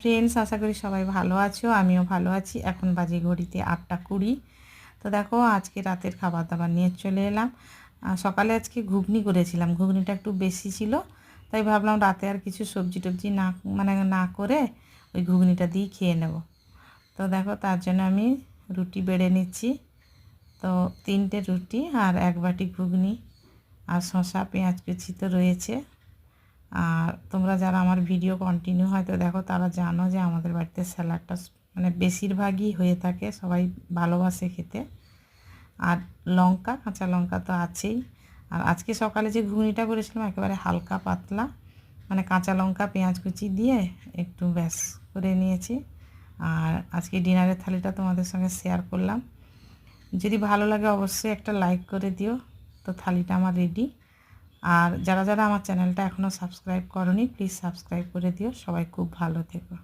Friends, আশা করি সবাই ভালো আছো। আমিও ভালো আছি। এখন বাজে ঘড়িতে 8টা 20। তো দেখো, আজকে রাতের খাবার দাবার নিয়ে চলে এলাম। সকালে আজকে ঘুগনি করেছিলাম, ঘুগনিটা একটু বেশি ছিল, তাই ভাবলাম রাতে আর কিছু সবজি টবজি না করে ওই ঘুগনিটা দিয়েই খেয়ে নেব। তো দেখো, তার জন্য আমি রুটি বেড়ে নিচ্ছি। তো 3টে রুটি আর 1 বাটি ঘুগনি, আর শসা পেঁয়াজ কুচি তো রয়েছে। আর তোমরা যারা আমার ভিডিও কন্টিনিউ হয়তো দেখো, তারা জানো যে আমাদের বাড়িতে স্যালাডটা বেশিরভাগই হয়ে থাকে, সবাই ভালোবাসে খেতে। আর লঙ্কা, কাঁচা লঙ্কা তো আছেই। আর আজকে সকালে যে ঘুগনিটা করেছিলাম একেবারে হালকা পাতলা, কাঁচা লঙ্কা পেঁয়াজ কুচি দিয়ে একটু ব্যাস করে নিয়েছি। আর আজকে ডিনারের থালিটা তোমাদের সঙ্গে শেয়ার করলাম। যদি ভালো লাগে অবশ্যই একটা লাইক করে দিও। তো থালিটা আমার রেডি। আর যারা যারা আমার চ্যানেলটা এখনও সাবস্ক্রাইব করোনি, প্লিজ সাবস্ক্রাইব করে দিও। সবাই খুব ভালো থেকো।